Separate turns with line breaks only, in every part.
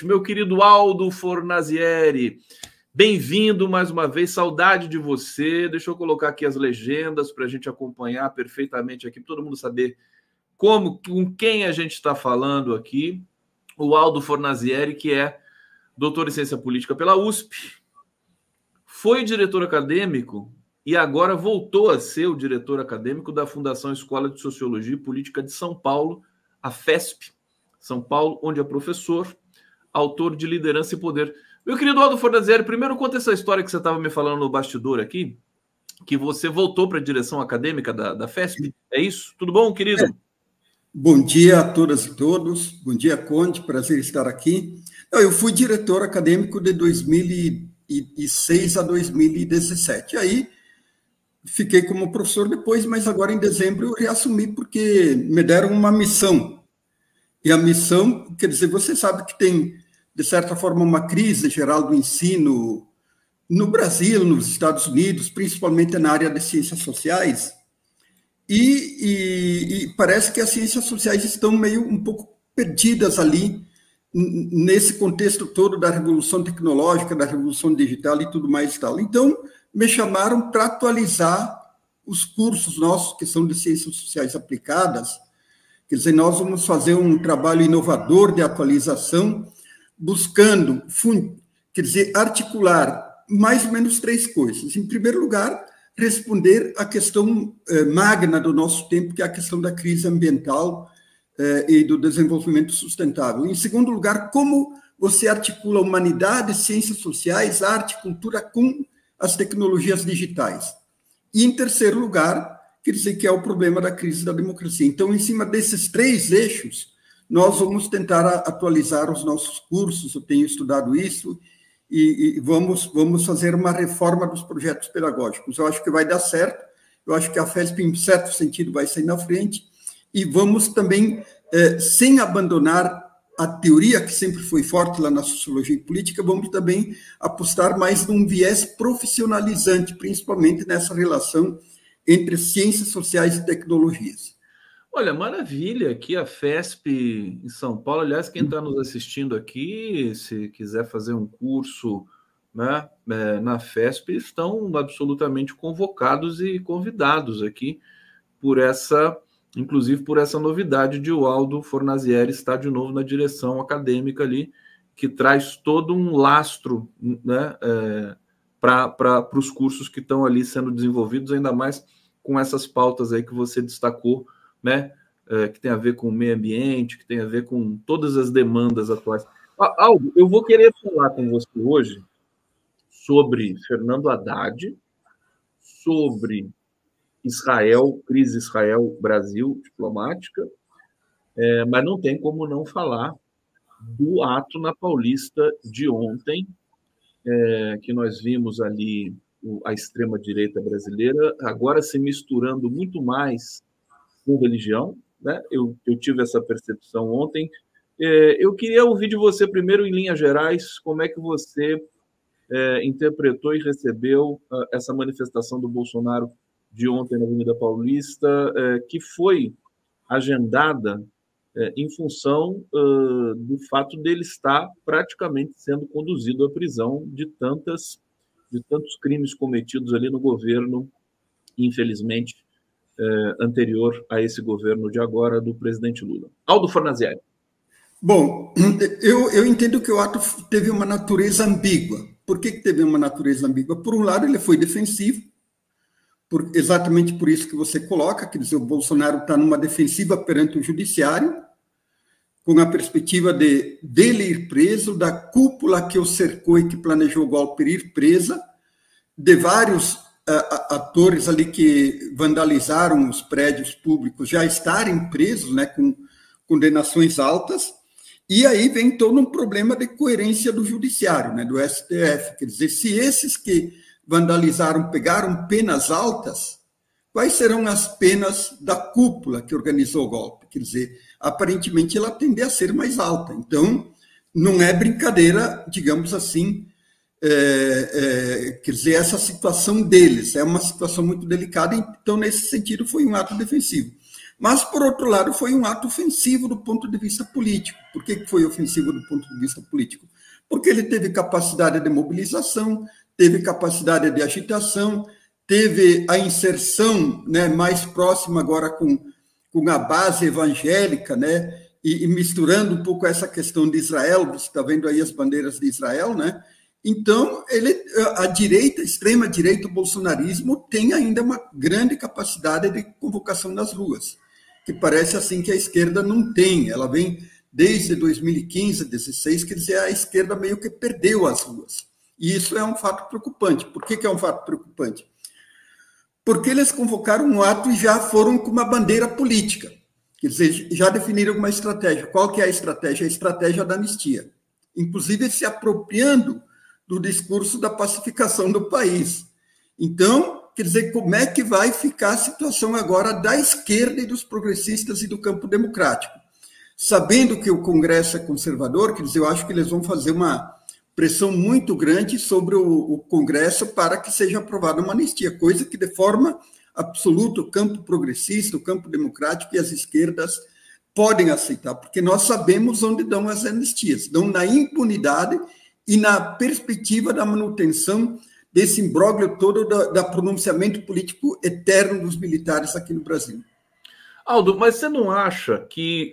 Meu querido Aldo Fornazieri, bem-vindo mais uma vez, saudade de você. Deixa eu colocar aqui as legendas para a gente acompanhar perfeitamente aqui, para todo mundo saber com quem a gente está falando aqui. O Aldo Fornazieri, que é doutor em ciência política pela USP, foi diretor acadêmico e agora voltou a ser o diretor acadêmico da Fundação Escola de Sociologia e Política de São Paulo, a FESP, São Paulo, onde é professor, autor de Liderança e Poder. Meu querido Aldo Fornazieri, primeiro conta essa história que você estava me falando no bastidor aqui, que você voltou para a direção acadêmica da FESP. É isso? Tudo bom, querido?
Bom dia a todas e todos. Bom dia, Conde. Prazer estar aqui. Eu fui diretor acadêmico de 2006 a 2017. Aí fiquei como professor depois, mas agora em dezembro eu reassumi porque me deram uma missão. E a missão, quer dizer, você sabe que tem, de certa forma, uma crise geral do ensino no Brasil, nos Estados Unidos, principalmente na área de ciências sociais, e parece que as ciências sociais estão meio um pouco perdidas ali, nesse contexto todo da revolução tecnológica, da revolução digital e tudo mais e tal. Então, me chamaram para atualizar os cursos nossos, que são de ciências sociais aplicadas. Quer dizer, nós vamos fazer um trabalho inovador de atualização, buscando, quer dizer, articular mais ou menos três coisas. Em primeiro lugar, responder à questão magna do nosso tempo, que é a questão da crise ambiental e do desenvolvimento sustentável. Em segundo lugar, como você articula a humanidade, ciências sociais, arte, cultura com as tecnologias digitais. E, em terceiro lugar, quer dizer que é o problema da crise da democracia. Então, em cima desses três eixos, nós vamos tentar atualizar os nossos cursos, eu tenho estudado isso, e vamos fazer uma reforma dos projetos pedagógicos. Eu acho que vai dar certo, eu acho que a FESP, em certo sentido, vai sair na frente, e vamos também, sem abandonar a teoria, que sempre foi forte lá na sociologia e política, vamos também apostar mais num viés profissionalizante, principalmente nessa relação entre ciências sociais e tecnologias.
Olha, maravilha, aqui a FESP em São Paulo. Aliás, quem está nos assistindo aqui, se quiser fazer um curso, né, na FESP, estão absolutamente convocados e convidados aqui por inclusive por essa novidade de o Aldo Fornazieri estar de novo na direção acadêmica ali, que traz todo um lastro, né, para os cursos que estão ali sendo desenvolvidos, ainda mais com essas pautas aí que você destacou, né, que tem a ver com o meio ambiente, que tem a ver com todas as demandas atuais. Aldo, eu vou querer falar com você hoje sobre Fernando Haddad, sobre Israel, crise Israel-Brasil diplomática, mas não tem como não falar do ato na Paulista de ontem, que nós vimos ali a extrema-direita brasileira, agora se misturando muito mais com religião, né? Eu tive essa percepção ontem. Eu queria ouvir de você primeiro, em linhas gerais, como é que você interpretou e recebeu essa manifestação do Bolsonaro de ontem na Avenida Paulista, que foi agendada em função do fato dele estar praticamente sendo conduzido à prisão de tantos crimes cometidos ali no governo, infelizmente, anterior a esse governo de agora, do presidente Lula. Aldo Fornazieri.
Bom, eu entendo que o ato teve uma natureza ambígua. Por que teve uma natureza ambígua? Por um lado, ele foi defensivo, exatamente por isso que você coloca, quer dizer, o Bolsonaro está numa defensiva perante o judiciário, com a perspectiva dele ir preso, da cúpula que o cercou e que planejou o golpe ir presa, de vários atores ali que vandalizaram os prédios públicos já estarem presos, né, com condenações altas, e aí vem todo um problema de coerência do judiciário, né, do STF. Quer dizer, se esses que vandalizaram pegaram penas altas, quais serão as penas da cúpula que organizou o golpe? Quer dizer, aparentemente ela tende a ser mais alta. Então, não é brincadeira, digamos assim, quer dizer, essa situação deles é uma situação muito delicada, então, nesse sentido, foi um ato defensivo. Mas, por outro lado, foi um ato ofensivo do ponto de vista político. Por que foi ofensivo do ponto de vista político? Porque ele teve capacidade de mobilização, teve capacidade de agitação, teve a inserção, né, mais próxima agora com a base evangélica, né, e misturando um pouco essa questão de Israel, você está vendo aí as bandeiras de Israel, né? Então, a direita, a extrema-direita, o bolsonarismo, tem ainda uma grande capacidade de convocação nas ruas, que parece assim que a esquerda não tem. Ela vem desde 2015, 2016, quer dizer, a esquerda meio que perdeu as ruas. E isso é um fato preocupante. Por que é um fato preocupante? Porque eles convocaram um ato e já foram com uma bandeira política. Quer dizer, já definiram uma estratégia. Qual que é a estratégia? A estratégia da anistia. Inclusive se apropriando do discurso da pacificação do país. Então, quer dizer, como é que vai ficar a situação agora da esquerda e dos progressistas e do campo democrático? Sabendo que o Congresso é conservador, quer dizer, eu acho que eles vão fazer uma pressão muito grande sobre o Congresso para que seja aprovada uma anistia, coisa que, de forma absoluta, o campo progressista, o campo democrático e as esquerdas podem aceitar, porque nós sabemos onde dão as anistias, dão na impunidade e na perspectiva da manutenção desse imbróglio todo da pronunciamento político eterno dos militares aqui no Brasil.
Aldo, mas você não acha que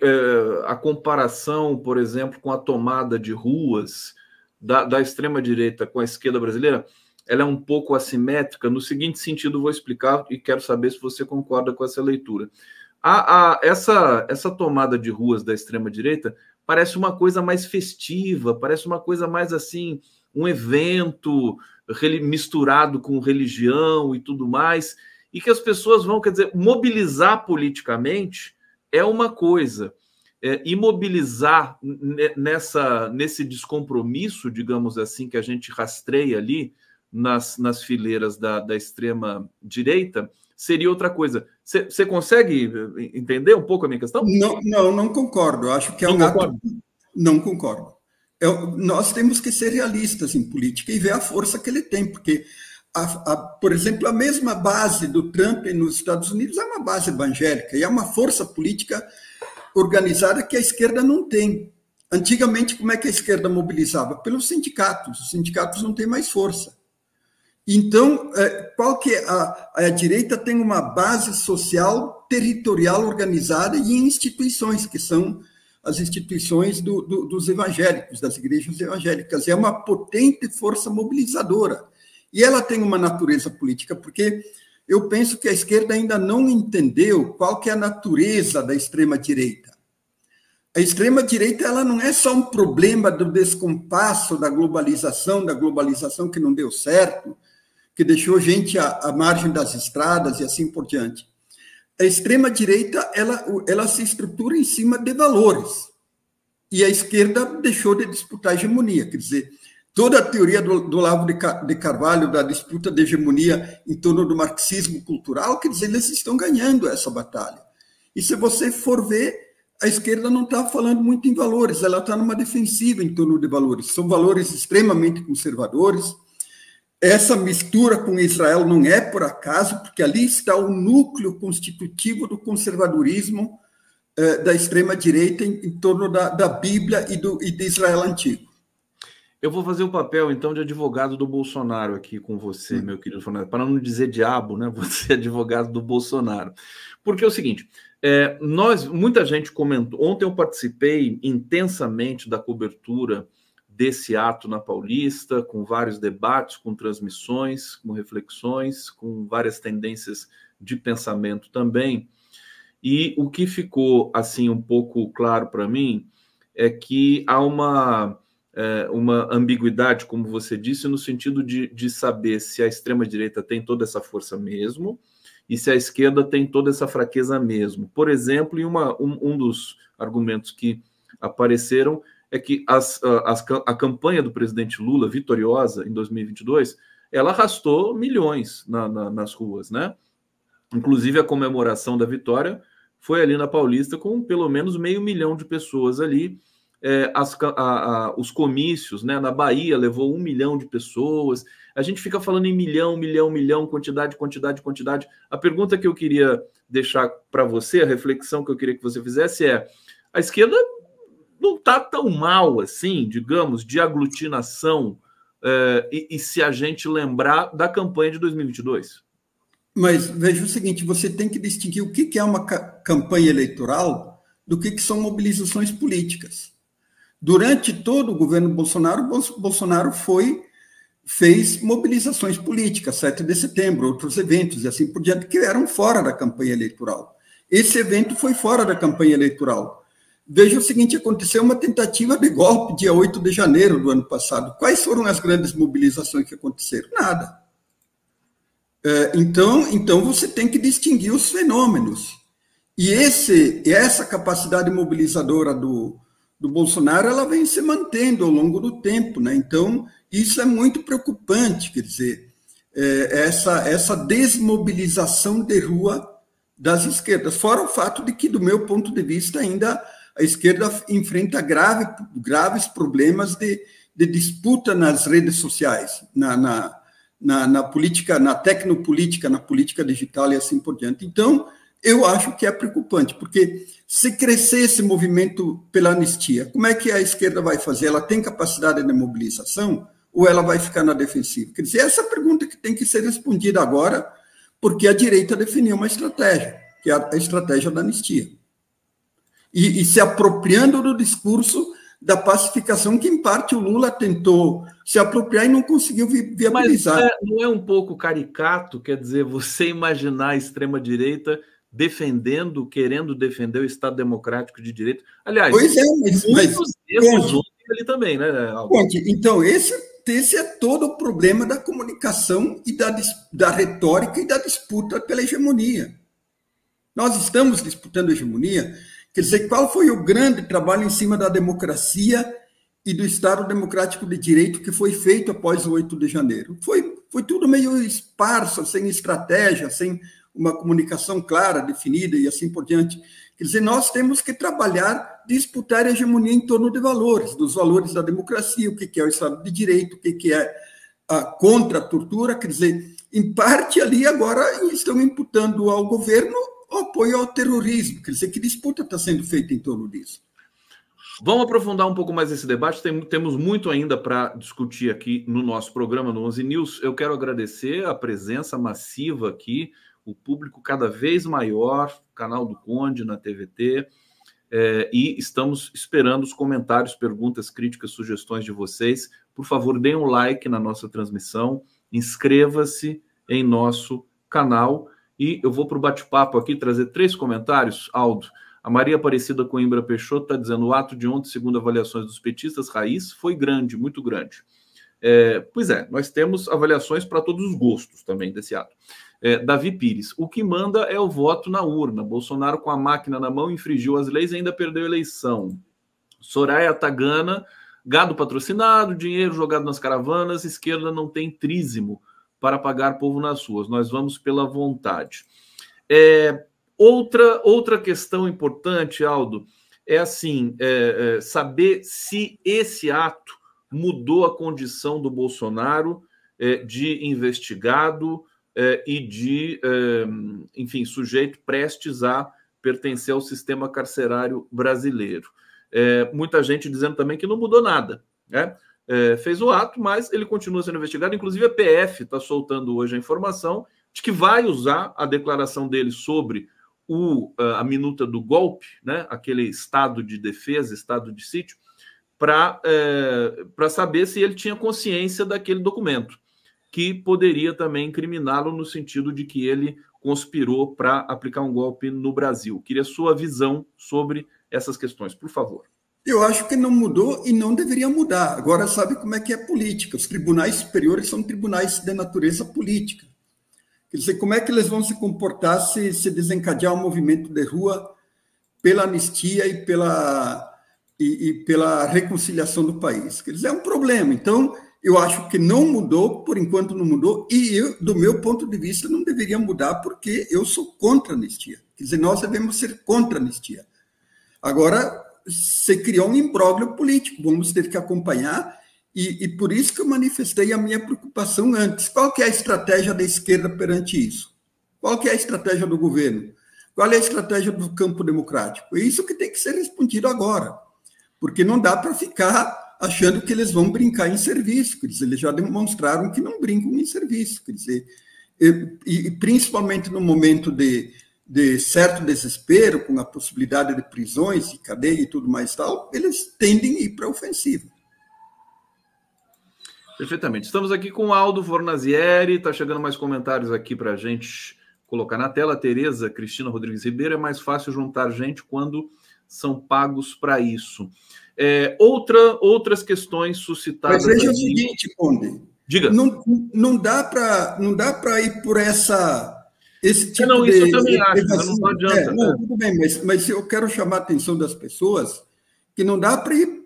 a comparação, por exemplo, com a tomada de ruas da extrema-direita com a esquerda brasileira, ela é um pouco assimétrica? No seguinte sentido, vou explicar e quero saber se você concorda com essa leitura. Essa tomada de ruas da extrema-direita parece uma coisa mais festiva, parece uma coisa mais assim, um evento misturado com religião e tudo mais, e que as pessoas vão, quer dizer, mobilizar politicamente é uma coisa, imobilizar nesse descompromisso, digamos assim, que a gente rastreia ali nas fileiras da extrema-direita, seria outra coisa. Você consegue entender um pouco a minha questão?
Não concordo. Eu acho que é um ato... Não concordo. Nós temos que ser realistas em política e ver a força que ele tem, porque, por exemplo, a mesma base do Trump nos Estados Unidos é uma base evangélica e é uma força política organizada que a esquerda não tem. Antigamente, como é que a esquerda mobilizava? Pelos sindicatos. Os sindicatos não têm mais força. Então, qual que é a direita tem uma base social, territorial organizada e em instituições, que são as instituições dos evangélicos, das igrejas evangélicas. É uma potente força mobilizadora. E ela tem uma natureza política, porque eu penso que a esquerda ainda não entendeu qual que é a natureza da extrema-direita. A extrema-direita ela não é só um problema do descompasso da globalização que não deu certo, que deixou gente à margem das estradas e assim por diante. A extrema-direita ela se estrutura em cima de valores. E a esquerda deixou de disputar a hegemonia. Quer dizer, toda a teoria do Olavo de Carvalho, da disputa de hegemonia em torno do marxismo cultural, quer dizer, eles estão ganhando essa batalha. E se você for ver, a esquerda não está falando muito em valores, ela está numa defensiva em torno de valores. São valores extremamente conservadores. Essa mistura com Israel não é por acaso, porque ali está o núcleo constitutivo do conservadorismo da extrema-direita em torno da Bíblia e de Israel antigo.
Eu vou fazer o papel, então, de advogado do Bolsonaro aqui com você, meu querido Fernando, para não dizer diabo, né? Você é advogado do Bolsonaro. Porque é o seguinte, muita gente comentou, ontem eu participei intensamente da cobertura desse ato na Paulista, com vários debates, com transmissões, com reflexões, com várias tendências de pensamento também. E o que ficou assim um pouco claro para mim é que há uma ambiguidade, como você disse, no sentido de saber se a extrema-direita tem toda essa força mesmo e se a esquerda tem toda essa fraqueza mesmo. Por exemplo, um dos argumentos que apareceram é que a campanha do presidente Lula, vitoriosa em 2022, ela arrastou milhões nas ruas, né? Inclusive, a comemoração da vitória foi ali na Paulista, com pelo menos 500 mil de pessoas ali os comícios, né? Na Bahia levou 1 milhão de pessoas. A gente fica falando em milhão, quantidade. A pergunta que eu queria deixar para você, a reflexão que eu queria que você fizesse é: a esquerda não está tão mal assim, digamos, de aglutinação, e se a gente lembrar da campanha de 2022?
Mas veja o seguinte, você tem que distinguir o que é uma campanha eleitoral do que são mobilizações políticas. Durante todo o governo Bolsonaro, Bolsonaro fez mobilizações políticas, 7 de setembro, outros eventos e assim por diante, que eram fora da campanha eleitoral. Esse evento foi fora da campanha eleitoral. Veja o seguinte, aconteceu uma tentativa de golpe dia 8 de janeiro do ano passado. Quais foram as grandes mobilizações que aconteceram? Nada. Então você tem que distinguir os fenômenos. E essa capacidade mobilizadora do Bolsonaro, ela vem se mantendo ao longo do tempo, né? Então, isso é muito preocupante, quer dizer, essa desmobilização de rua das esquerdas, fora o fato de que, do meu ponto de vista, ainda a esquerda enfrenta graves problemas de disputa nas redes sociais, na política, na tecnopolítica, na política digital e assim por diante. Então, eu acho que é preocupante, porque se crescer esse movimento pela anistia, como é que a esquerda vai fazer? Ela tem capacidade de mobilização ou ela vai ficar na defensiva? Quer dizer, essa é a pergunta que tem que ser respondida agora, porque a direita definiu uma estratégia, que é a estratégia da anistia. E se apropriando do discurso da pacificação, que em parte o Lula tentou se apropriar e não conseguiu viabilizar.
Mas não é um pouco caricato, quer dizer, você imaginar a extrema-direita querendo defender o Estado Democrático de Direito? Aliás,
pois é,
muitos desses ali também, né,
Conte, então, esse é todo o problema da comunicação e da retórica e da disputa pela hegemonia. Nós estamos disputando a hegemonia. Quer dizer, qual foi o grande trabalho em cima da democracia e do Estado Democrático de Direito que foi feito após o 8 de janeiro? Foi tudo meio esparso, sem estratégia, sem uma comunicação clara, definida e assim por diante. Quer dizer, nós temos que trabalhar, disputar a hegemonia em torno de valores, dos valores da democracia, o que é o Estado de Direito, o que é a contra a tortura. Quer dizer, em parte ali agora estão imputando ao governo o apoio ao terrorismo. Quer dizer, que disputa está sendo feita em torno disso?
Vamos aprofundar um pouco mais esse debate. Temos muito ainda para discutir aqui no nosso programa, no 11 News. Eu quero agradecer a presença massiva aqui, o público cada vez maior, canal do Conde na TVT, e estamos esperando os comentários, perguntas, críticas, sugestões de vocês. Por favor, deem um like na nossa transmissão, inscreva-se em nosso canal e eu vou para o bate-papo aqui trazer 3 comentários, Aldo. A Maria Aparecida Coimbra Peixoto está dizendo: o ato de ontem, segundo avaliações dos petistas raiz, foi grande, muito grande. Pois é, nós temos avaliações para todos os gostos também desse ato. Davi Pires: o que manda é o voto na urna. Bolsonaro, com a máquina na mão, infringiu as leis e ainda perdeu a eleição. Soraya Tagana: gado patrocinado, dinheiro jogado nas caravanas, esquerda não tem trízimo para pagar povo nas ruas. Nós vamos pela vontade. Outra questão importante, Aldo, é assim, saber se esse ato mudou a condição do Bolsonaro de investigado e de, enfim, sujeito prestes a pertencer ao sistema carcerário brasileiro. Muita gente dizendo também que não mudou nada, né? Fez o ato, mas ele continua sendo investigado. Inclusive, a PF está soltando hoje a informação de que vai usar a declaração dele sobre a minuta do golpe, né? Aquele estado de defesa, estado de sítio, para saber se ele tinha consciência daquele documento, que poderia também incriminá-lo no sentido de que ele conspirou para aplicar um golpe no Brasil. Queria sua visão sobre essas questões, por favor.
Eu acho que não mudou e não deveria mudar. Agora, sabe como é que é política? Os tribunais superiores são tribunais de natureza política. Quer dizer, como é que eles vão se comportar se desencadear um movimento de rua pela anistia e pela reconciliação do país? Quer dizer, é um problema. Então, eu acho que não mudou, por enquanto não mudou, e eu, do meu ponto de vista, não deveria mudar, porque eu sou contra a anistia. Quer dizer, nós devemos ser contra a anistia. Agora, se criou um imbróglio político, vamos ter que acompanhar, e por isso que eu manifestei a minha preocupação antes. Qual que é a estratégia da esquerda perante isso? Qual que é a estratégia do governo? Qual é a estratégia do campo democrático? É isso que tem que ser respondido agora, porque não dá para ficar achando que eles vão brincar em serviço, quer dizer, eles já demonstraram que não brincam em serviço, quer dizer, e principalmente no momento de certo desespero, com a possibilidade de prisões, de cadeia e tudo mais tal, eles tendem a ir para a ofensiva.
Perfeitamente. Estamos aqui com o Aldo Fornazieri, está chegando mais comentários aqui para a gente colocar na tela. Tereza Cristina Rodrigues Ribeiro, é mais fácil juntar gente quando são pagos para isso. Outras questões suscitadas.
Mas veja o seguinte, Conde.
Diga.
Não dá para ir por esse tipo
não,
de...
Isso eu também acho, não adianta.
Tudo bem, mas eu quero chamar a atenção das pessoas que não dá para ir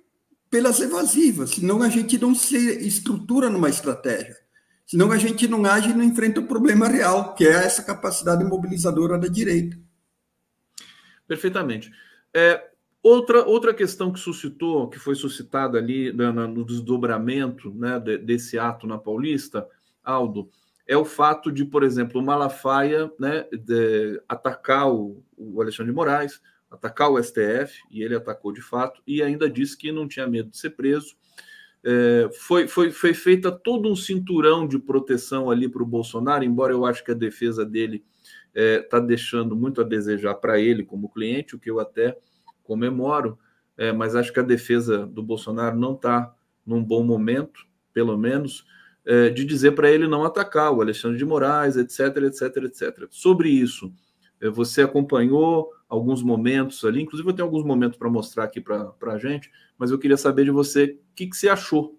pelas evasivas, senão a gente não se estrutura numa estratégia, senão a gente não age e não enfrenta o problema real, que é essa capacidade mobilizadora da direita.
Perfeitamente. Outra questão que foi suscitada ali no desdobramento, né, desse ato na Paulista, Aldo, é o fato de, por exemplo, o Malafaia, né, atacar o Alexandre de Moraes, atacar o STF, e ele atacou de fato, e ainda disse que não tinha medo de ser preso. Foi feita todo um cinturão de proteção ali para o Bolsonaro, embora eu acho que a defesa dele está deixando muito a desejar para ele como cliente, o que eu até comemoro, mas acho que a defesa do Bolsonaro não está num bom momento, pelo menos, de dizer para ele não atacar o Alexandre de Moraes, etc, etc, etc. Sobre isso, você acompanhou alguns momentos ali, inclusive eu tenho alguns momentos para mostrar aqui para a gente, mas eu queria saber de você o que você achou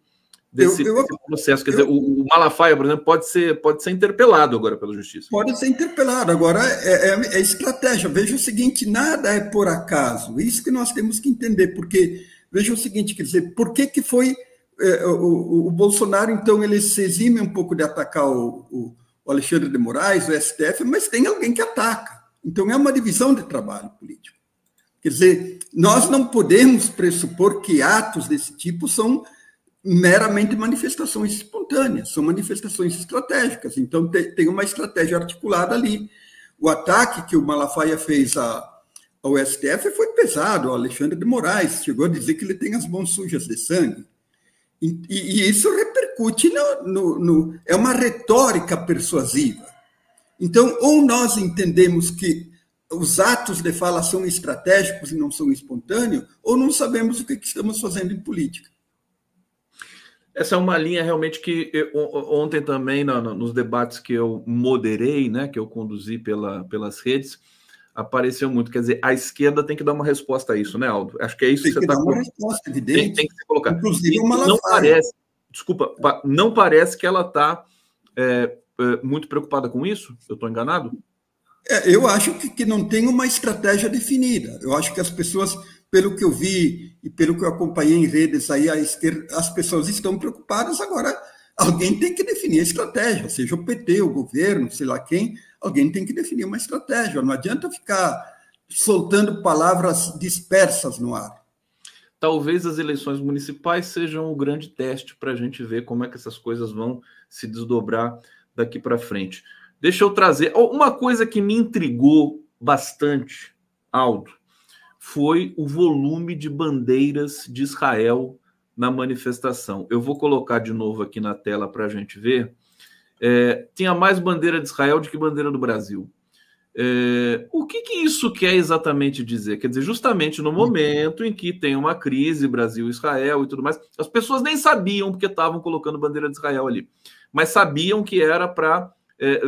desse processo. Quer dizer, o Malafaia, por exemplo, pode ser interpelado agora pela justiça.
Pode ser interpelado. Agora, é estratégia. Veja o seguinte, nada é por acaso. Isso que nós temos que entender, porque, veja o seguinte, quer dizer, por que foi o Bolsonaro, então, ele se exime um pouco de atacar o Alexandre de Moraes, o STF, mas tem alguém que ataca. Então, é uma divisão de trabalho político. Quer dizer, nós não podemos pressupor que atos desse tipo são meramente manifestações espontâneas, são manifestações estratégicas. Então, tem uma estratégia articulada ali. O ataque que o Malafaia fez ao STF foi pesado. O Alexandre de Moraes chegou a dizer que ele tem as mãos sujas de sangue. E isso repercute é uma retórica persuasiva. Então, ou nós entendemos que os atos de fala são estratégicos e não são espontâneos, ou não sabemos o que estamos fazendo em política.
Essa é uma linha realmente que ontem também, nos debates que eu moderei, né, que eu conduzi pelas redes, apareceu muito. Quer dizer, a esquerda tem que dar uma resposta a isso, né, Aldo? Acho que é isso que você está
colocando. Tem que dar uma resposta, evidente.
Tem que se colocar.
Inclusive uma
não parece, desculpa, não parece que ela está muito preocupada com isso? Eu estou enganado?
Eu acho que não tem uma estratégia definida. Eu acho que as pessoas, pelo que eu vi e pelo que eu acompanhei em redes aí, a esquerda, as pessoas estão preocupadas. Agora, alguém tem que definir a estratégia, seja o PT, o governo, sei lá quem, alguém tem que definir uma estratégia. Não adianta ficar soltando palavras dispersas no ar.
Talvez as eleições municipais sejam o grande teste para a gente ver como é que essas coisas vão se desdobrar daqui para frente. Deixa eu trazer uma coisa que me intrigou bastante, Aldo, foi o volume de bandeiras de Israel na manifestação. Eu vou colocar de novo aqui na tela para a gente ver. Tinha mais bandeira de Israel do que bandeira do Brasil. O que isso quer exatamente dizer? Quer dizer, justamente no momento em que tem uma crise Brasil-Israel e tudo mais, as pessoas nem sabiam porque estavam colocando bandeira de Israel ali, mas sabiam que era para,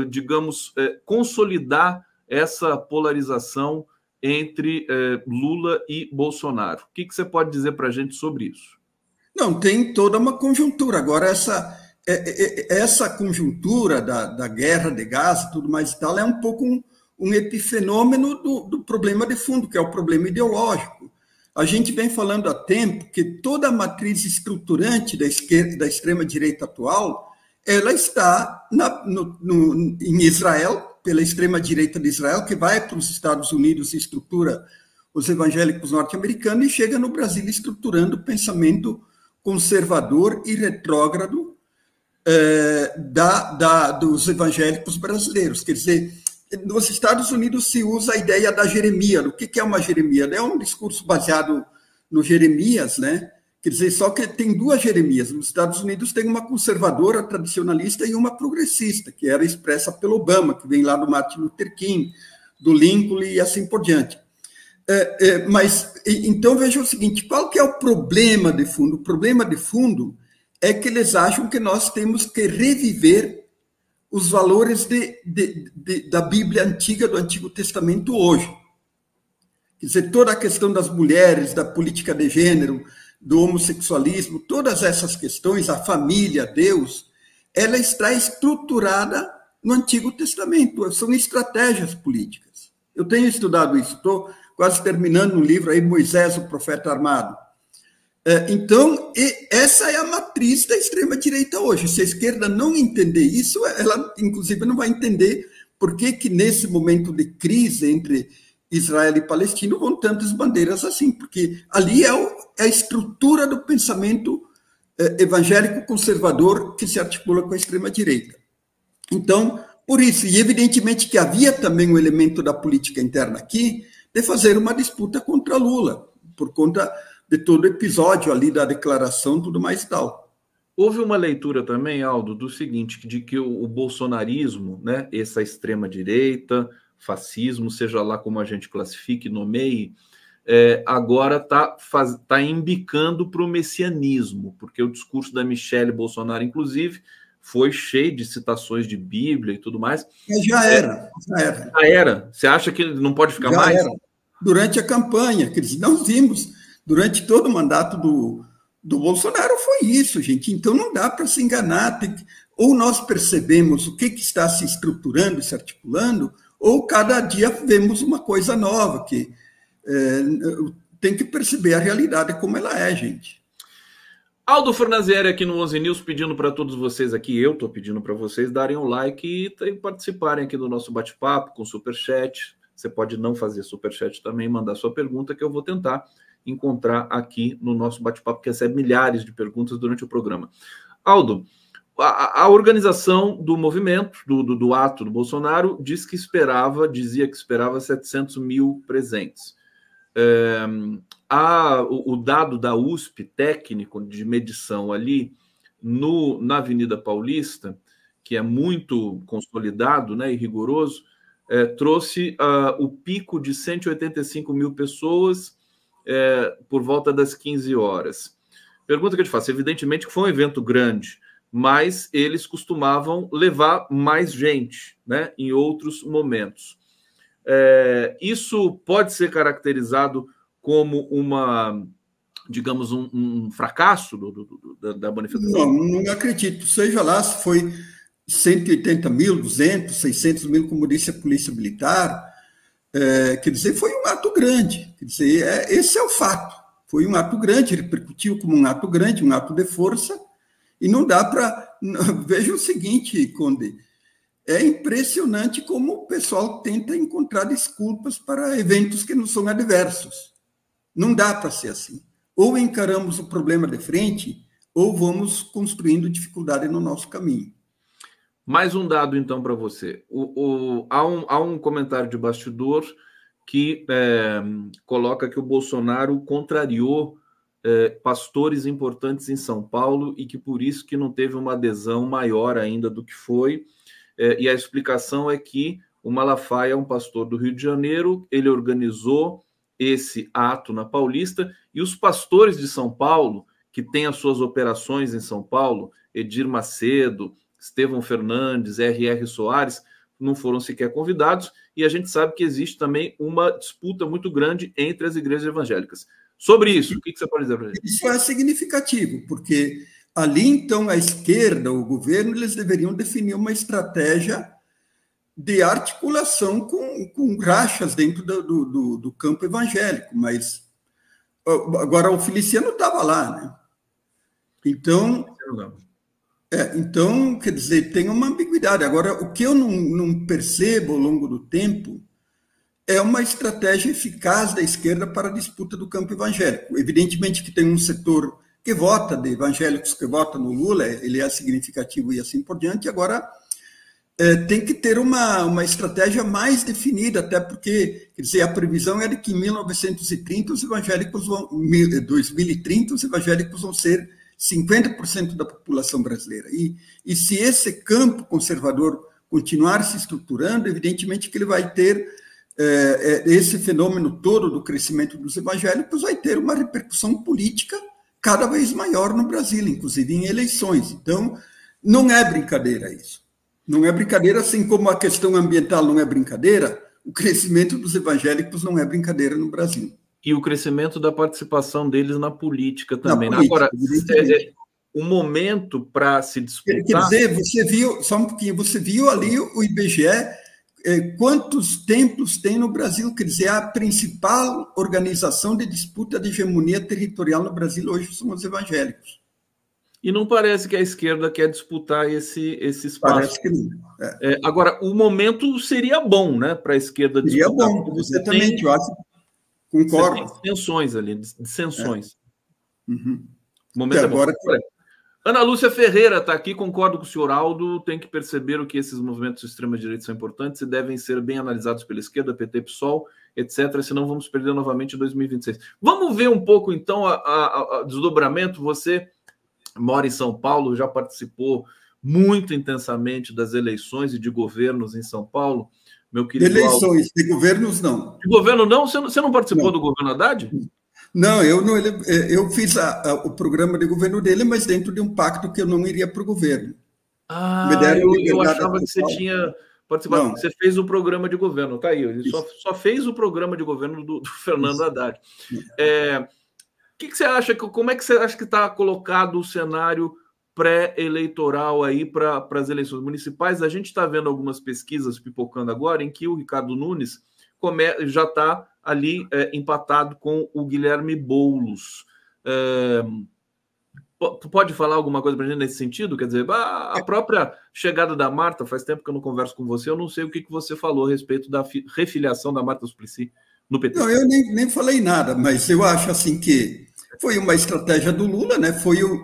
digamos, consolidar essa polarização entre Lula e Bolsonaro. O que você pode dizer para a gente sobre isso?
Não, tem toda uma conjuntura. Agora, essa conjuntura da guerra de Gaza e tudo mais e tal é um pouco um epifenômeno do problema de fundo, que é o problema ideológico. A gente vem falando há tempo que toda a matriz estruturante da esquerda, da extrema-direita atual, ela está em Israel, pela extrema-direita de Israel, que vai para os Estados Unidos e estrutura os evangélicos norte-americanos, e chega no Brasil estruturando o pensamento conservador e retrógrado dos evangélicos brasileiros. Quer dizer, nos Estados Unidos se usa a ideia da Jeremias. O que é uma Jeremias? É um discurso baseado no Jeremias, né? Quer dizer, só que tem duas Jeremias. Nos Estados Unidos tem uma conservadora, tradicionalista, e uma progressista, que era expressa pelo Obama, que vem lá do Martin Luther King, do Lincoln e assim por diante. Então, veja o seguinte, qual que é o problema de fundo? O problema de fundo é que eles acham que nós temos que reviver os valores da Bíblia antiga, do Antigo Testamento hoje. Quer dizer, toda a questão das mulheres, da política de gênero, do homossexualismo, todas essas questões, a família, Deus, ela está estruturada no Antigo Testamento, são estratégias políticas. Eu tenho estudado isso, estou quase terminando um livro aí, Moisés, o Profeta Armado. Então, essa é a matriz da extrema-direita hoje. Se a esquerda não entender isso, ela, inclusive, não vai entender por que nesse momento de crise entre Israel e Palestina vão tantas bandeiras assim, porque ali é a estrutura do pensamento evangélico conservador que se articula com a extrema-direita. Então, por isso, e evidentemente que havia também um elemento da política interna aqui, de fazer uma disputa contra Lula, por conta de todo o episódio ali da declaração e tudo mais e tal.
Houve uma leitura também, Aldo, do seguinte, de que o bolsonarismo, né, essa extrema-direita, fascismo, seja lá como a gente classifique, nomeie, agora tá embicando para o messianismo, porque o discurso da Michelle Bolsonaro, inclusive, foi cheio de citações de Bíblia e tudo mais.
Já era.
Já era. Você acha que não pode ficar mais?
Era. Durante a campanha, quer dizer, nós vimos, durante todo o mandato do Bolsonaro foi isso, gente. Então não dá para se enganar. Ou nós percebemos o que está se estruturando, se articulando, ou cada dia vemos uma coisa nova, que tem que perceber a realidade como ela é, gente.
Aldo Fornazieri aqui no 11 News, pedindo para todos vocês aqui, eu estou pedindo para vocês darem um like e participarem aqui do nosso bate-papo com superchat. Você pode não fazer superchat também, mandar sua pergunta, que eu vou tentar encontrar aqui no nosso bate-papo, que recebe milhares de perguntas durante o programa. Aldo, a organização do movimento, do ato do Bolsonaro, dizia que esperava 700 mil presentes. O dado da USP, técnico de medição ali, na Avenida Paulista, que é muito consolidado, né, e rigoroso, trouxe o pico de 185 mil pessoas por volta das 15 horas. Pergunta que eu te faço, evidentemente que foi um evento grande, mas eles costumavam levar mais gente, né, em outros momentos. Isso pode ser caracterizado como digamos, um fracasso da manifestação?
Não acredito. Seja lá se foi 180 mil, 200, 600 mil, como disse a Polícia Militar, quer dizer, foi um ato grande. Quer dizer, esse é o fato. Foi um ato grande, repercutiu como um ato grande, um ato de força, e não dá para... Veja o seguinte, Conde, é impressionante como o pessoal tenta encontrar desculpas para eventos que não são adversos. Não dá para ser assim. Ou encaramos o problema de frente, ou vamos construindo dificuldade no nosso caminho.
Mais um dado, então, para você. Há um comentário de bastidor que coloca que o Bolsonaro contrariou pastores importantes em São Paulo e que por isso que não teve uma adesão maior ainda do que foi. E a explicação é que o Malafaia é um pastor do Rio de Janeiro, ele organizou esse ato na Paulista, e os pastores de São Paulo, que têm as suas operações em São Paulo, Edir Macedo, Estevão Fernandes, R.R. Soares, não foram sequer convidados, e a gente sabe que existe também uma disputa muito grande entre as igrejas evangélicas. Sobre isso, o que você pode dizer para a gente?
Isso é significativo, porque ali, então, a esquerda, o governo, eles deveriam definir uma estratégia de articulação com rachas dentro do campo evangélico, mas agora o Feliciano estava lá, né? Então, quer dizer, tem uma ambiguidade. Agora, o que eu não percebo ao longo do tempo é uma estratégia eficaz da esquerda para a disputa do campo evangélico. Evidentemente que tem um setor que vota, de evangélicos que vota no Lula, ele é significativo e assim por diante. Agora, tem que ter uma estratégia mais definida, até porque, quer dizer, a previsão é de que em 1930 os evangélicos vão, 2030 os evangélicos vão ser 50% da população brasileira. E se esse campo conservador continuar se estruturando, evidentemente que ele vai ter esse fenômeno todo do crescimento dos evangélicos vai ter uma repercussão política cada vez maior no Brasil, inclusive em eleições. Então, não é brincadeira isso. Não é brincadeira, assim como a questão ambiental não é brincadeira, o crescimento dos evangélicos não é brincadeira no Brasil.
E o crescimento da participação deles na política também. Na política, agora, o momento para se disputar...
Quer dizer, você viu, só um pouquinho, você viu ali o IBGE, quantos templos tem no Brasil? Quer dizer, a principal organização de disputa de hegemonia territorial no Brasil hoje são os evangélicos.
E não parece que a esquerda quer disputar esse espaço.
Parece que não.
Agora, o momento seria bom, né, para a esquerda disputar.
Seria bom, exatamente, eu acho. Concordo.
Você tem tensões ali, dissensões.
Uhum.
O momento agora é bom. Ana Lúcia Ferreira está aqui, concordo com o senhor Aldo, tem que perceber o que esses movimentos de extrema-direita são importantes e devem ser bem analisados pela esquerda, PT, PSOL, etc., senão vamos perder novamente em 2026. Vamos ver um pouco, então, o desdobramento. Você mora em São Paulo, já participou muito intensamente das eleições e de governos em São Paulo. Meu querido
eleições,
Aldo.
De governos não.
De governo não? Você não participou do governo Haddad?
Não, eu fiz o programa de governo dele, mas dentro de um pacto que eu não iria para o governo.
Eu achava que você tinha participado. Não. Você fez o programa de governo, tá aí. Ele só fez o programa de governo do Fernando Haddad. Que você acha? Como é que você acha que está colocado o cenário pré-eleitoral aí para as eleições municipais? A gente está vendo algumas pesquisas pipocando agora em que o Ricardo Nunes já está ali empatado com o Guilherme Boulos. Pode falar alguma coisa para a gente nesse sentido? Quer dizer, a própria chegada da Marta, faz tempo que eu não converso com você, eu não sei o que você falou a respeito da refiliação da Marta Suplicy no PT.
Não, eu nem falei nada, mas eu acho assim que foi uma estratégia do Lula, né?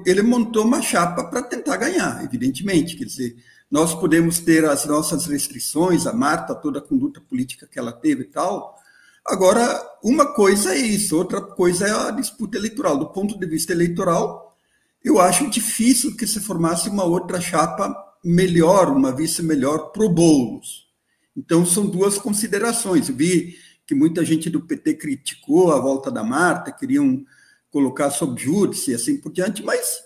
Ele montou uma chapa para tentar ganhar, evidentemente. Quer dizer, nós podemos ter as nossas restrições, a Marta, toda a conduta política que ela teve e tal. Agora, uma coisa é isso, outra coisa é a disputa eleitoral. Do ponto de vista eleitoral, eu acho difícil que se formasse uma outra chapa melhor, uma vice melhor para o Boulos. Então, são duas considerações. Eu vi que muita gente do PT criticou a volta da Marta, queriam colocar sob júdice e assim por diante, mas,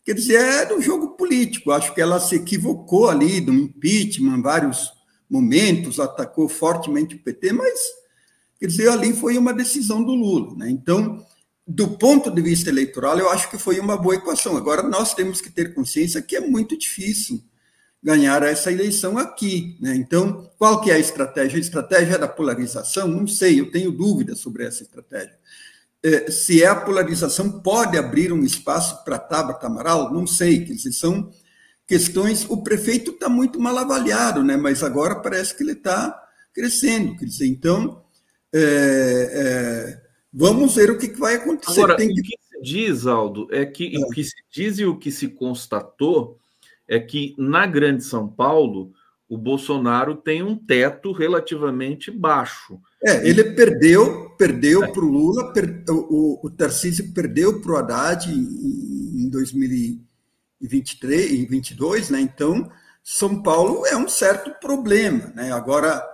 quer dizer, é do jogo político. Acho que ela se equivocou ali do impeachment em vários momentos, atacou fortemente o PT, mas, quer dizer, ali foi uma decisão do Lula, né? Então, do ponto de vista eleitoral, eu acho que foi uma boa equação. Agora, nós temos que ter consciência que é muito difícil ganhar essa eleição aqui, né? Então, qual que é a estratégia? A estratégia da polarização? Não sei, eu tenho dúvidas sobre essa estratégia. Se é a polarização, pode abrir um espaço para Tabata Amaral? Não sei, quer dizer, são questões... O prefeito está muito mal avaliado, né? Mas agora parece que ele está crescendo, quer dizer, então, vamos ver o que vai acontecer.
Agora, o que se diz, Aldo, é que o que se diz e o que se constatou é que na Grande São Paulo o Bolsonaro tem um teto relativamente baixo.
Ele perdeu para o Lula, o Tarcísio perdeu para o Haddad em 2023 e 2022, né? Então, São Paulo é um certo problema, né? Agora,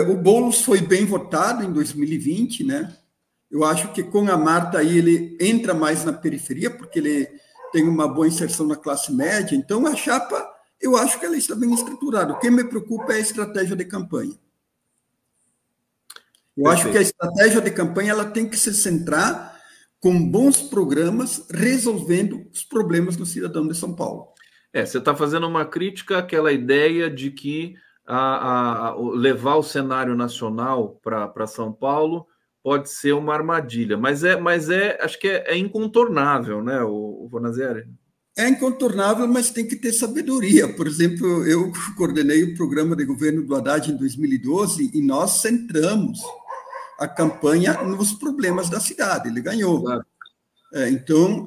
o Boulos foi bem votado em 2020, né? Eu acho que com a Marta aí ele entra mais na periferia, porque ele tem uma boa inserção na classe média. Então, a chapa, eu acho que ela está bem estruturada. O que me preocupa é a estratégia de campanha. Eu acho que a estratégia de campanha ela tem que se centrar com bons programas, resolvendo os problemas do cidadão de São Paulo.
Você está fazendo uma crítica àquela ideia de que levar o cenário nacional para São Paulo pode ser uma armadilha, mas acho que é incontornável, né, o Bonazieri?
É incontornável, mas tem que ter sabedoria. Por exemplo, eu coordenei o programa de governo do Haddad em 2012 e nós centramos a campanha nos problemas da cidade. Ele ganhou.
Claro.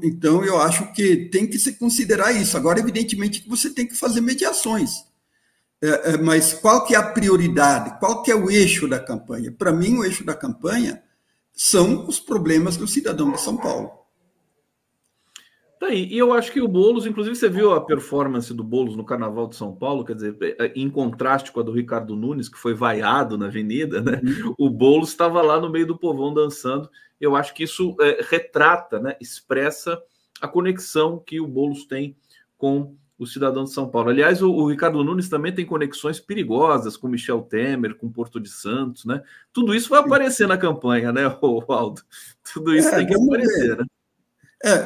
Então, eu acho que tem que se considerar isso. Agora, evidentemente, que você tem que fazer mediações. Mas qual que é a prioridade? Qual que é o eixo da campanha? Para mim, o eixo da campanha são os problemas do cidadão de São Paulo.
Tá aí. E eu acho que o Boulos, inclusive, você viu a performance do Boulos no Carnaval de São Paulo, quer dizer, em contraste com a do Ricardo Nunes, que foi vaiado na avenida, né? O Boulos estava lá no meio do povão dançando. Eu acho que isso retrata, né? Expressa a conexão que o Boulos tem com o cidadão de São Paulo. Aliás, o Ricardo Nunes também tem conexões perigosas com Michel Temer, com Porto de Santos, né? Tudo isso vai aparecer na campanha, né, Aldo? Tudo isso tem que aparecer, né?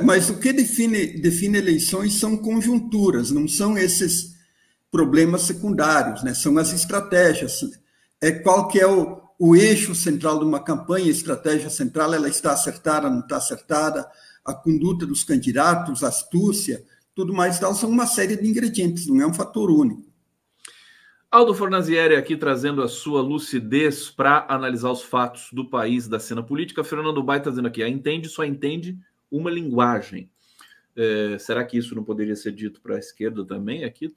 Mas o que define eleições são conjunturas, não são esses problemas secundários, né? São as estratégias. Qual que é o eixo central de uma campanha, a estratégia central, ela está acertada, não está acertada, a conduta dos candidatos, a astúcia, tudo mais tal, são uma série de ingredientes, não é um fator único.
Aldo Fornazieri aqui trazendo a sua lucidez para analisar os fatos do país, da cena política. Fernando Bai está dizendo aqui, só entende uma linguagem. Será que isso não poderia ser dito para a esquerda também? Aqui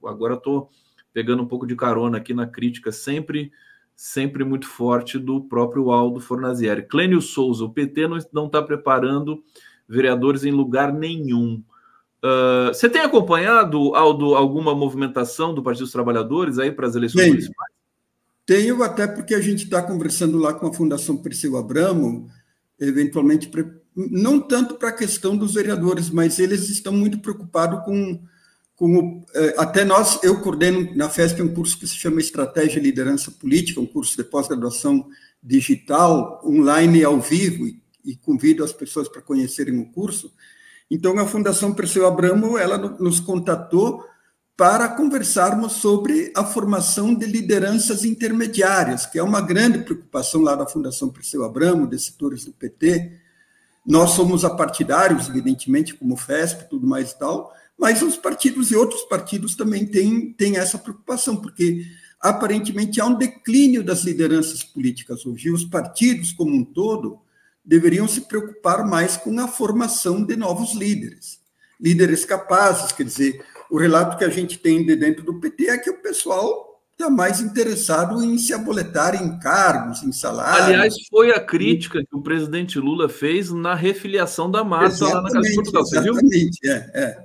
agora estou pegando um pouco de carona aqui na crítica sempre muito forte do próprio Aldo Fornazieri. Clênio Souza, o PT não está preparando vereadores em lugar nenhum. Você tem acompanhado, Aldo, alguma movimentação do Partido dos Trabalhadores aí para as eleições municipais?
Tenho, até porque a gente está conversando lá com a Fundação Perseu Abramo, eventualmente, não tanto para a questão dos vereadores, mas eles estão muito preocupados com até eu coordeno na FESP um curso que se chama Estratégia e Liderança Política, um curso de pós-graduação digital, online e ao vivo, e convido as pessoas para conhecerem o curso. Então, a Fundação Perseu Abramo, ela nos contatou para conversarmos sobre a formação de lideranças intermediárias, que é uma grande preocupação lá da Fundação Perseu Abramo, de setores do PT. Nós somos apartidários, evidentemente, como o FESP, tudo mais e tal, mas os partidos e outros partidos também têm essa preocupação, porque aparentemente há um declínio das lideranças políticas hoje, e os partidos como um todo deveriam se preocupar mais com a formação de novos líderes capazes. Quer dizer, o relato que a gente tem de dentro do PT é que o pessoal está mais interessado em se aboletar em cargos, em salários.
Aliás, foi a crítica que o presidente Lula fez na refiliação da massa lá na Casa de Portugal, você viu?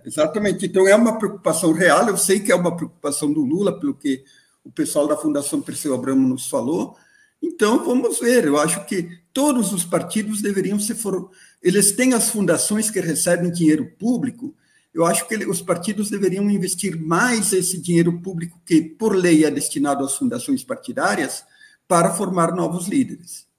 Exatamente. Então, é uma preocupação real, eu sei que é uma preocupação do Lula, pelo que o pessoal da Fundação Perseu Abramo nos falou. Então, vamos ver, eu acho que todos os partidos deveriam eles têm as fundações que recebem dinheiro público. Eu acho que os partidos deveriam investir mais esse dinheiro público, que, por lei, é destinado às fundações partidárias, para formar novos líderes.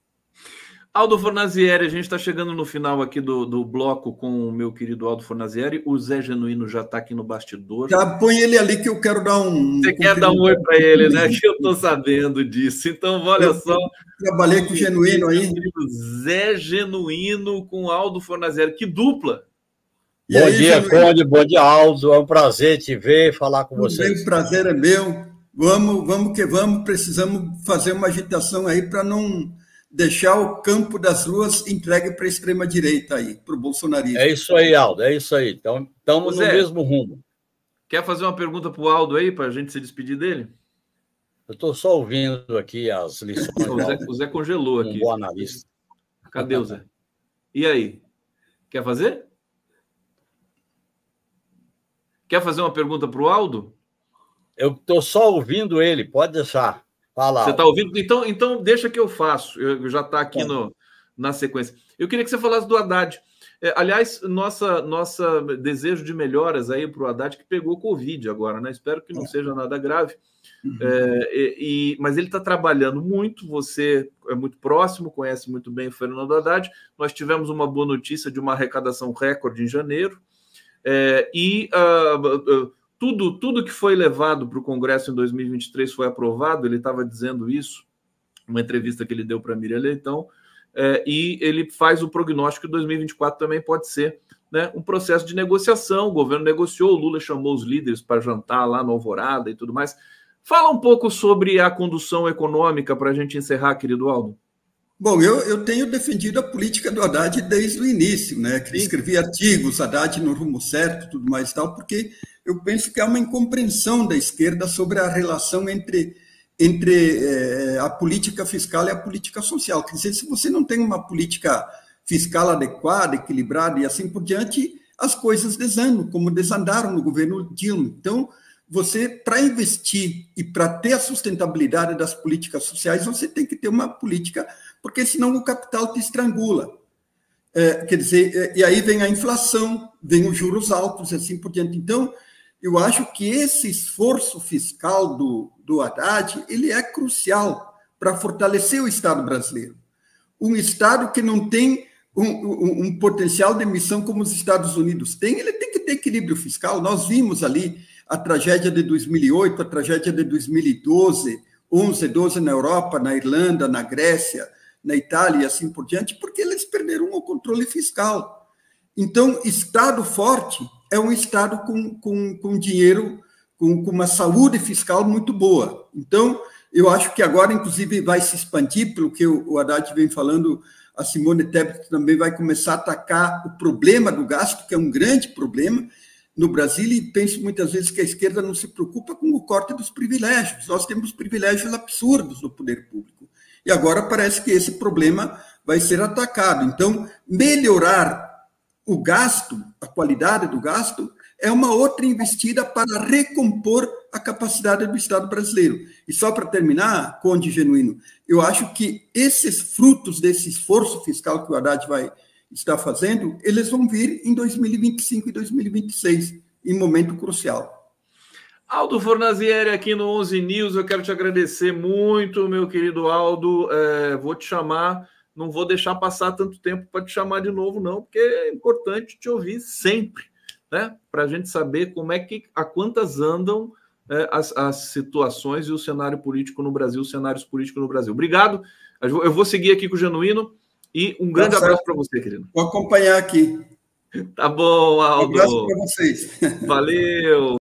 Aldo Fornazieri, a gente está chegando no final aqui do bloco com o meu querido Aldo Fornazieri. O Zé Genuíno já está aqui no bastidor.
Já põe ele ali que eu quero dar um...
Você quer dar um oi para ele, né? Que eu estou sabendo disso. Então, olha só.
Trabalhei com o Genuíno aí.
Zé Genuíno com Aldo Fornazieri. Que dupla!
Bom dia, Conde, bom dia, Aldo. É um prazer te ver, falar com vocês.
O prazer é meu. Vamos que vamos. Precisamos fazer uma agitação aí para não deixar o campo das ruas entregue para a extrema-direita aí, para o bolsonarismo.
É isso aí, Aldo, é isso aí. Então, estamos no mesmo rumo.
Quer fazer uma pergunta para o Aldo aí, para a gente se despedir dele?
Eu estou só ouvindo aqui as lições.
O Zé congelou aqui.
Um bom analista.
Cadê o Zé? E aí? Quer fazer? Quer fazer uma pergunta para o Aldo?
Eu estou só ouvindo ele, pode deixar. Fala.
Você está ouvindo? Então deixa que eu faço. Eu já está aqui na sequência. Eu queria que você falasse do Haddad. Aliás, nossa desejo de melhoras aí para o Haddad, que pegou Covid agora, né? Espero que não seja nada grave. Mas ele está trabalhando muito, você é muito próximo, conhece muito bem o Fernando Haddad. Nós tivemos uma boa notícia de uma arrecadação recorde em janeiro. Tudo que foi levado para o Congresso em 2023 foi aprovado. Ele estava dizendo isso numa entrevista que ele deu para a Miriam Leitão, e ele faz o prognóstico que 2024 também pode ser né, um processo de negociação. O governo negociou, o Lula chamou os líderes para jantar lá no Alvorada e tudo mais. Fala um pouco sobre a condução econômica para a gente encerrar, querido Aldo.
Bom, eu tenho defendido a política do Haddad desde o início, né? Que escrevi artigos, Haddad no rumo certo, tudo mais e tal, porque eu penso que há uma incompreensão da esquerda sobre a relação entre a política fiscal e a política social. Quer dizer, se você não tem uma política fiscal adequada, equilibrada e assim por diante, as coisas desandam, como desandaram no governo Dilma. Então, você, para investir e para ter a sustentabilidade das políticas sociais, você tem que ter uma política, porque senão o capital te estrangula. Quer dizer, e aí vem a inflação, vem os juros altos e assim por diante. Então, eu acho que esse esforço fiscal do Haddad, ele é crucial para fortalecer o Estado brasileiro. Um Estado que não tem um potencial de emissão como os Estados Unidos têm, ele tem que ter equilíbrio fiscal. Nós vimos ali a tragédia de 2008, a tragédia de 2012, 11, 12 na Europa, na Irlanda, na Grécia, na Itália e assim por diante, porque eles perderam o controle fiscal. Então, Estado forte é um Estado com dinheiro, com uma saúde fiscal muito boa. Então, eu acho que agora, inclusive, vai se expandir, pelo que o Haddad vem falando, a Simone Tebet também vai começar a atacar o problema do gasto, que é um grande problema no Brasil, e penso muitas vezes que a esquerda não se preocupa com o corte dos privilégios. Nós temos privilégios absurdos no poder público. E agora parece que esse problema vai ser atacado. Então, melhorar o gasto, a qualidade do gasto, é uma outra investida para recompor a capacidade do Estado brasileiro. E só para terminar, Conde Genuíno, eu acho que esses frutos desse esforço fiscal que o Haddad vai estar fazendo, eles vão vir em 2025 e 2026, em momento crucial.
Aldo Fornazieri aqui no 11 News, eu quero te agradecer muito, meu querido Aldo, vou te chamar, não vou deixar passar tanto tempo para te chamar de novo não, porque é importante te ouvir sempre, né? Para a gente saber como é que, a quantas andam as situações e o cenário político no Brasil, os cenários políticos no Brasil. Obrigado, eu vou seguir aqui com o Genuíno e um grande abraço para você, querido.
Vou acompanhar aqui.
Tá bom, Aldo.
Um abraço para vocês.
Valeu.